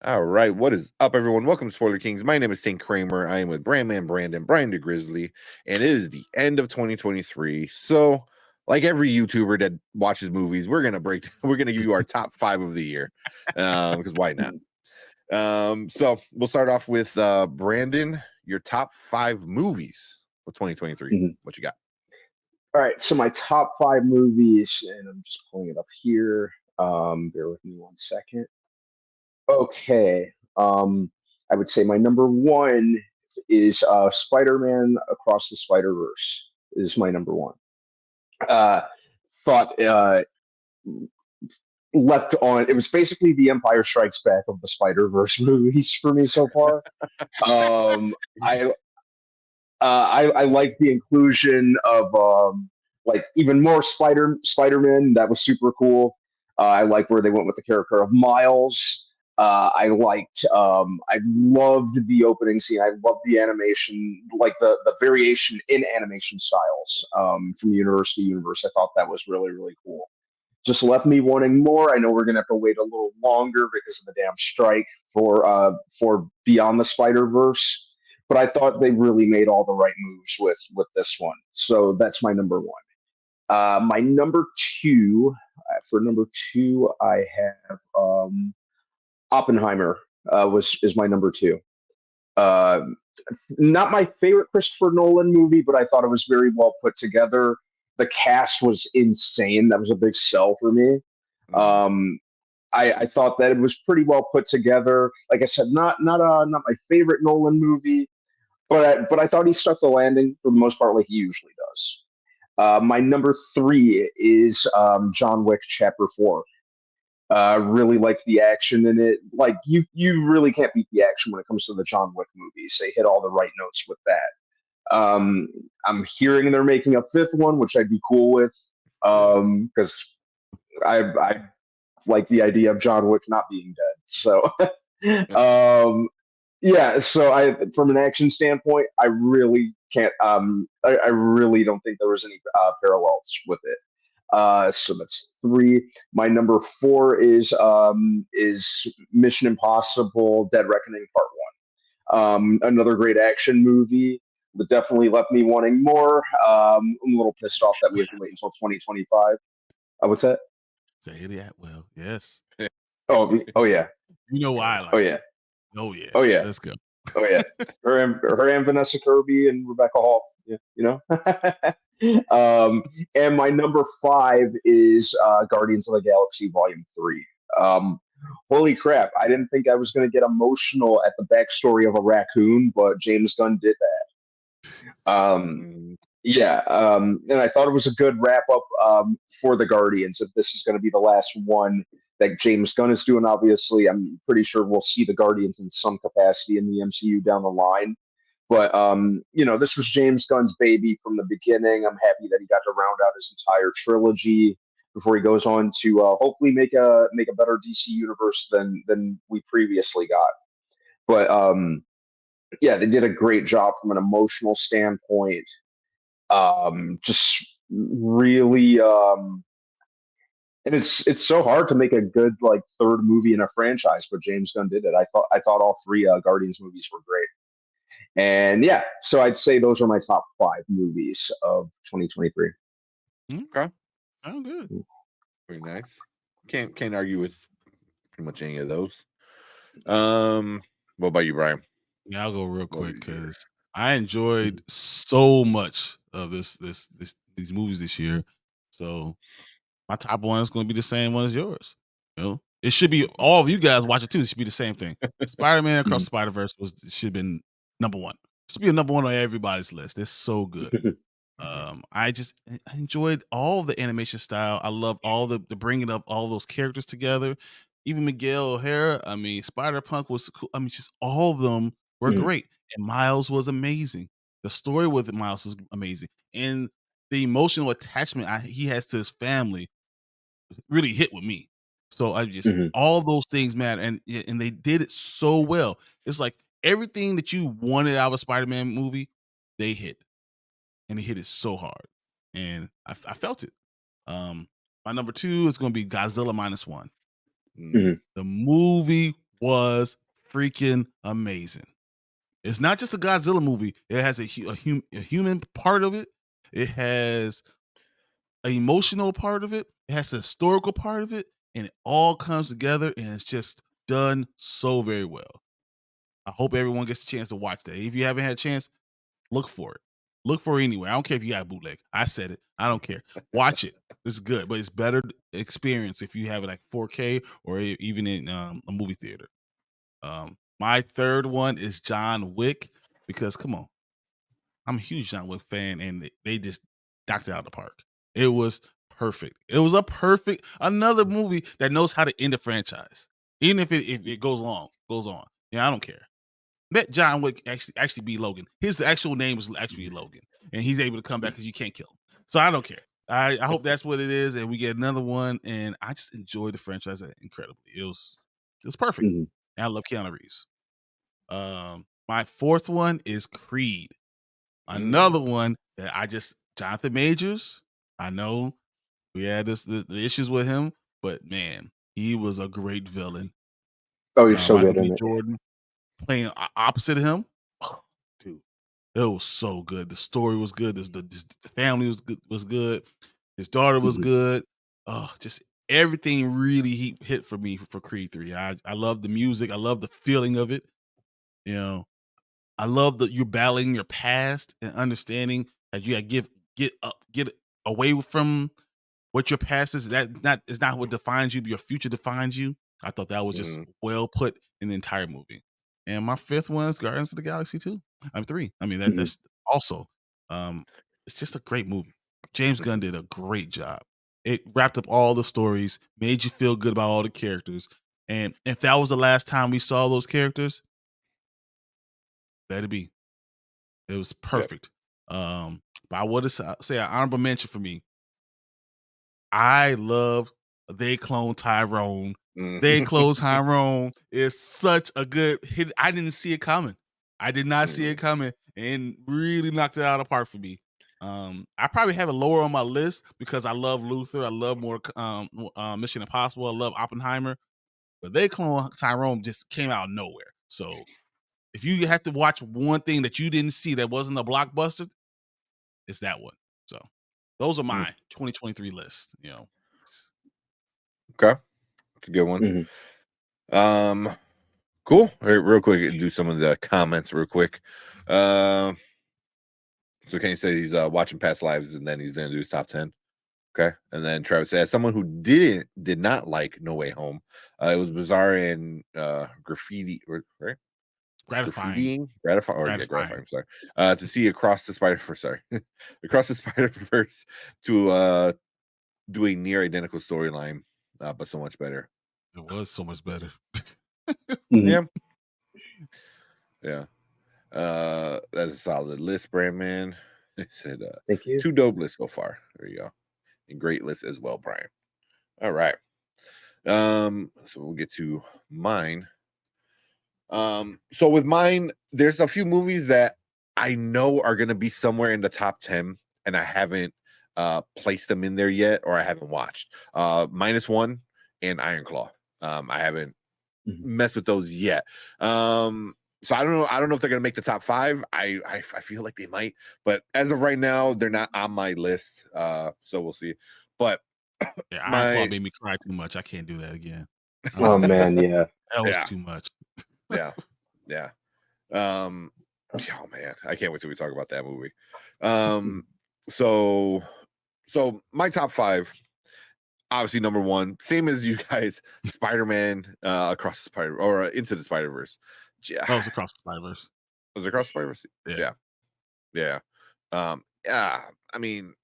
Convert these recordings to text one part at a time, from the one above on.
All right, what is up, everyone? Welcome to Spoiler Kings. My name is Tank Kramer. I am with Brandman Brandon, Brian the Grizzly, and it is the end of 2023. So, like every YouTuber that watches movies, we're gonna give you our top 5 of the year, because why not? So we'll start off with Brandon. Your top 5 movies of 2023. Mhm. What you got? All right, so my top five movies, and I'm just pulling it up here. Bear with me one second. Okay, I would say my number one is Spider-Man Across the Spider-Verse is my number one. Uh, thought left on it was basically the Empire Strikes Back of the Spider-Verse movies for me so far. Um, I I like the inclusion of like even more Spider-Man. That was super cool. I like where they went with the character of Miles. I loved the opening scene. I loved the animation, like the variation in animation styles from universe to universe. I thought that was really really cool. Just left me wanting more. I know we're gonna have to wait a little longer because of the damn strike for Beyond the Spider Verse, but I thought they really made all the right moves with this one. So that's my number one. My number two, for number two, I have Oppenheimer. Was is my number two. Uh, Not my favorite Christopher Nolan movie, but I thought it was very well put together. The cast was insane. That was a big sell for me. Mhm. Um, I thought that it was pretty well put together. Like I said, not my favorite Nolan movie, but I thought he stuck the landing for the most part, like he usually does. My number three is John Wick Chapter Four. Really like the action in it. Like you really can't beat the action when it comes to the John Wick movies. They hit all the right notes with that. Um, I'm hearing they're making a fifth one, which I'd be cool with Yeah. because I like the idea of John Wick not being dead. So um, yeah, so I from an action standpoint, I really can't. I really don't think there was any parallels with it. So that's three. My number four is Mission Impossible: Dead Reckoning Part One. Another great action movie that definitely left me wanting more. I'm a little pissed off that we have to wait until 2025. What's that? Say that well, yes. Oh yeah, You know why I oh like it. yeah, Oh yeah, oh yeah, let's go. oh yeah. Her and Vanessa Kirby and Rebecca Hall. Yeah, you know. And my number five is Guardians of the Galaxy Volume Three. Um, Holy crap! I didn't think I was going to get emotional at the backstory of a raccoon, but James Gunn did that. Mm. Yeah, and I thought it was a good wrap up for the Guardians. If this is going to be the last one that James Gunn is doing, obviously, I'm pretty sure we'll see the Guardians in some capacity in the MCU down the line. But this was James Gunn's baby from the beginning. I'm happy that he got to round out his entire trilogy before he goes on to hopefully make a better DC universe than we previously got. But yeah, they did a great job from an emotional standpoint. Just really, and it's so hard to make a good like third movie in a franchise, but James Gunn did it. I thought all three Guardians movies were great. And yeah, so I'd say those are my top five movies of 2023. Okay. Sound good. Very nice. Can't argue with pretty much any of those. What about you, Brian? Yeah, I'll go real What quick is your because I enjoyed so much of these movies this year. So my top one is going to be the same one as yours. You know, it should be all of you guys watch it too. It should be the same thing. Spider-Man Across the Spider-Verse should have been number one. It should be a number one on everybody's list. It's so good. I enjoyed all the animation style. I love all the bringing up all those characters together. Even Miguel O'Hara. I mean, Spider Punk was cool. I mean, just all of them were great. And Miles was amazing. The story with Miles was amazing, and the emotional attachment he has to his family really hit with me. So I just Mhm. all those things matter, and they did it so well. It's like everything that you wanted out of a Spider-Man movie, they hit, and they hit it so hard, and I felt it. My number two is going to be Godzilla minus one. Mm. Mhm. The movie was freaking amazing. It's not just a Godzilla movie. It has a human part of it. It has an emotional part of it. It has a historical part of it, and it all comes together, and it's just done so very well. I hope everyone gets a chance to watch that. If you haven't had a chance, look for it. Look for it anywhere. I don't care if you got a bootleg. I said it. I don't care. Watch it. It's good, but it's better experience if you have it like 4K or even in a movie theater. My third one is John Wick because come on, I'm a huge John Wick fan, and they just knocked it out of the park. It was perfect. It was another movie that knows how to end a franchise, even if it goes on. Yeah, I don't care. Let John Wick actually be Logan. His actual name was actually Logan, and he's able to come back because you can't kill him. So I don't care. I hope that's what it is, and we get another one. And I just enjoyed the franchise incredibly. It was perfect. Mhm. And I love Keanu Reeves. My fourth one is Creed. Another one that Jonathan Majors. I know we had the issues with him, but man, he was a great villain. Oh, he's so Michael good B. in it. Jordan playing opposite of him. Dude, it was so good. The story was good. The family was good. His daughter was Mhm. good. Oh, just everything really hit for me for Creed 3. I love the music. I love the feeling of it. You know, I love that you're battling your past and understanding that you gotta get away from what your past is. That is not what defines you, but your future defines you. I thought that was just well put in the entire movie. And my fifth one is Guardians of the Galaxy 2. I'm 3. I mean, Mhm. that's also it's just a great movie. James Gunn did a great job. It wrapped up all the stories, made you feel good about all the characters. And if that was the last time we saw those characters, let it be. It was Yep. perfect. But I would say an honorable mention for me. I love They Clone Tyrone. They Clone Tyrone is such a good hit. I didn't see it coming. I did not see it coming, and really knocked it out of the park for me. I probably have it lower on my list because I love Luther. I love more Mission Impossible. I love Oppenheimer. But They Clone Tyrone just came out of nowhere. So if you have to watch one thing that you didn't see that wasn't a blockbuster, it's that one. So those are my 2023 lists. You know. Okay, it's a good one. Mhm. Cool. All right, real quick, do some of the comments real quick. So can you say he's watching past lives and then he's gonna do his top 10? Okay. And then Travis said, as someone who did not like No Way Home, it was bizarre and graffiti, right? Gratifying. Gratifying. Sorry. To see across the across the Spider Verse to do a near identical storyline, but so much better. It was so much better. Mhm. Yeah. That's a solid list, Brandman. He said Thank you. 2 dope lists so far. There you go. And great list as well, Brian. All right. So we'll get to mine. So with mine, there's a few movies that I know are gonna be somewhere in the top 10, and I haven't placed them in there yet, or I haven't watched. -1 and Iron Claw. I haven't Mhm. messed with those yet. So I don't know. I don't know if they're gonna make the top 5. I feel like they might, but as of right now, they're not on my list. So we'll see. But Yeah, Iron Claw my made me cry too much. I can't do that again. I'm Oh sorry. man, yeah. That was yeah, too much. yeah, yeah. Oh man, I can't wait till we talk about that movie. So my top 5, obviously number 1, same as you guys, Spider-Man across the Spider or Into the Spider-Verse. That was Across the Spider-Verse. Was it across the Spider-Verse? Yeah. Yeah. Yeah. Yeah, I mean,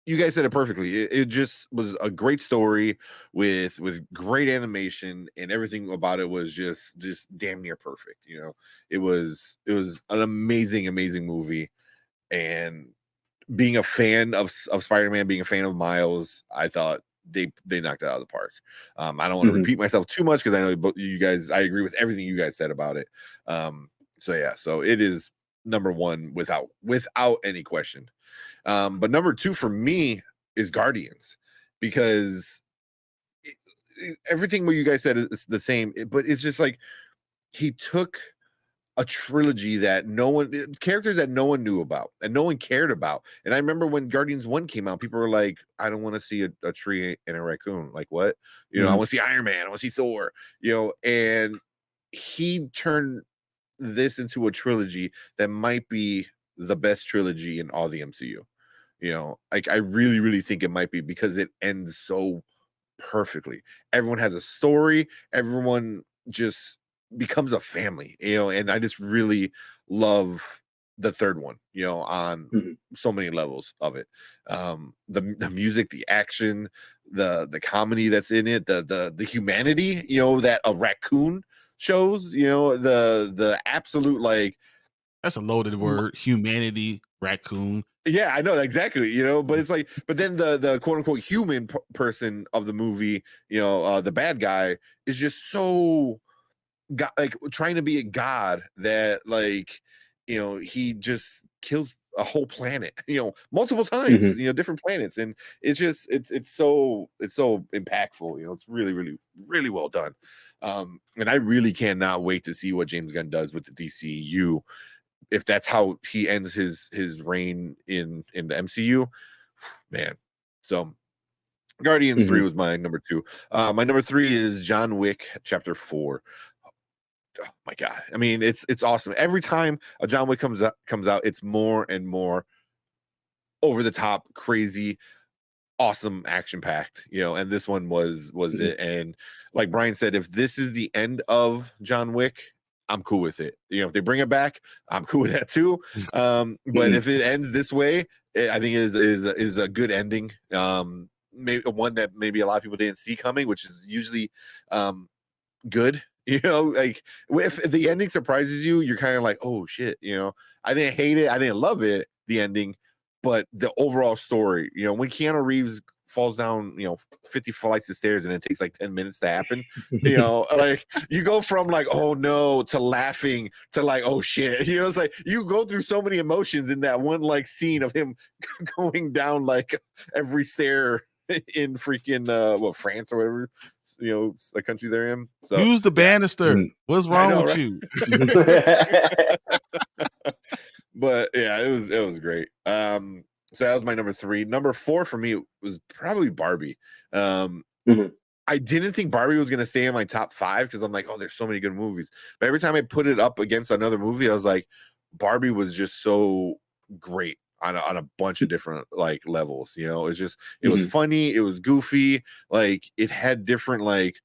you guys said it perfectly. It just was a great story with great animation, and everything about it was just damn near perfect. You know, it was an amazing movie, and being a fan of Spider-Man, being a fan of Miles, I thought they knocked it out of the park. I don't want to Mhm. repeat myself too much because I know you guys. I agree with everything you guys said about it. So yeah, so it is number 1 without any question. But number 2 for me is Guardians, because everything what you guys said is the same, but it's just like he took a trilogy that characters that no one knew about and no one cared about. And I remember when Guardians 1 came out, people were like, I don't want to see a tree and a raccoon. Like, what? I want to see Iron Man, I want to see Thor, and he turned this into a trilogy that might be the best trilogy in all the MCU. Like I really, really think it might be, because it ends so perfectly. Everyone has a story, everyone just becomes a family, and I just really love the third one, on so many levels of it. The music, the action, the comedy that's in it, the humanity, that a raccoon shows, the absolute, like, that's a loaded word, humanity, raccoon. Yeah, I know exactly, but it's like, but then the quote unquote human person of the movie, the bad guy is just so like trying to be a god that, like, he just kills a whole planet, multiple times, different planets, and it's just it's so impactful, it's really, really, really well done. And I really cannot wait to see what James Gunn does with the DCU, if that's how he ends his reign in the MCU, man. So Guardians 3 was my number 2. My number 3 is John Wick Chapter 4. Oh my god. I mean, it's awesome. Every time a John Wick comes out, it's more and more over the top, crazy, awesome, action packed, and this one was it. And like Bryan said, if this is the end of John Wick, I'm cool with it. If they bring it back, I'm cool with that too. But if it ends this way, I think it is a good ending. Maybe one that maybe a lot of people didn't see coming, which is usually good. Like if the ending surprises you, you're kind of like, oh shit. I didn't hate it, I didn't love it, the ending, but the overall story. When Keanu Reeves falls down 50 flights of stairs and it takes like 10 minutes to happen, like you go from like, oh no, to laughing to like, oh shit. It's like you go through so many emotions in that one like scene of him going down like every stair in freaking France or whatever, the country they're in. So use the banister. What's wrong know, with right? you? But yeah, it was great. So that was my number 3. Number 4 for me was probably Barbie. I didn't think Barbie was gonna stay in my top 5 because I'm like, oh, there's so many good movies. But every time I put it up against another movie, I was like, Barbie was just so great on a bunch of different like levels. It's just, it was funny, it was goofy, like it had different like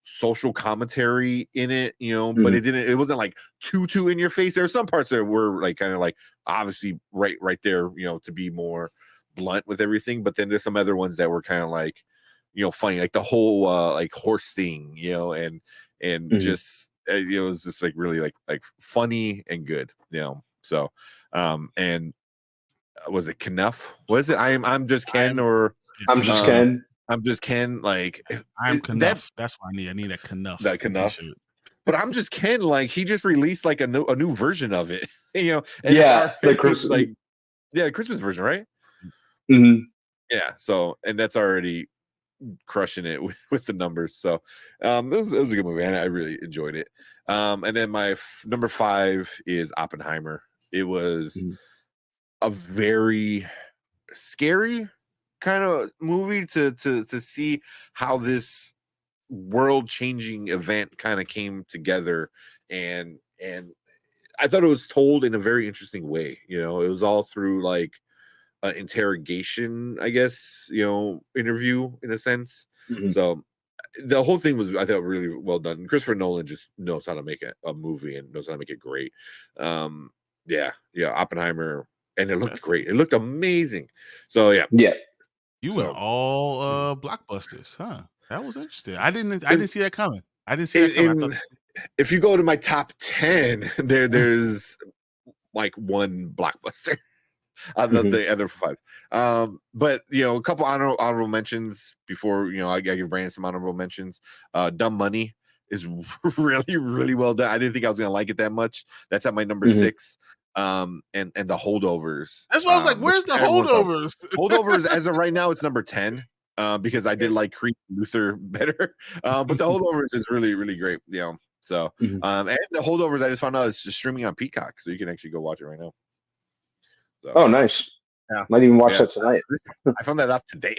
social commentary in it, but it wasn't like too in your face. There are some parts that were like kind of like obviously right there, to be more blunt with everything, but then there's some other ones that were kind of like, funny, like the whole like horse thing, and just it was just like really like funny and good, so and was it Knuff? Was it I'm just Ken, or I'm just Ken? I'm just Ken, like I'm Knuff. That's what I need. I need a Knuff. That Knuff. But I'm just Ken, like he just released like a new version of it, and yeah, the Christmas version, right? Yeah, so, and that's already crushing it with the numbers. So it was a good movie, and I really enjoyed it. And then my number 5 is Oppenheimer. It was a very scary kind of movie to see how this world-changing event kind of came together, and I thought it was told in a very interesting way. It was all through like an interrogation, I guess, interview in a sense. So the whole thing was, I thought, really well done. Christopher Nolan just knows how to make a movie and knows how to make it great. Yeah, Oppenheimer, and it looked great. It looked amazing. So yeah. You went all blockbusters, huh? That was interesting. I didn't see that coming. I didn't see that coming. If you go to my top 10, there's like one blockbuster on the other 5. But a couple honorable mentions before I give Brandon some honorable mentions. Dumb Money is really, really well done. I didn't think I was gonna like it that much. That's at my number 6. And the Holdovers. That's why I was like, where's the Holdovers? Holdovers, as of right now, it's number 10. because I did like Creed and Luther better. But the Holdovers is really, really great. So and the Holdovers I just found out it's just streaming on Peacock, so you can actually go watch it right now. So, Oh, nice. Yeah. Might even watch that tonight. I found that out today.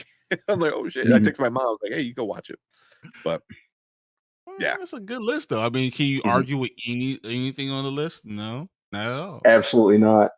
I'm like, oh shit. I texted my mom. I was like, hey, you go watch it. But yeah, that's a good list though. I mean, can you argue with anything on the list? No, not at all. Absolutely not.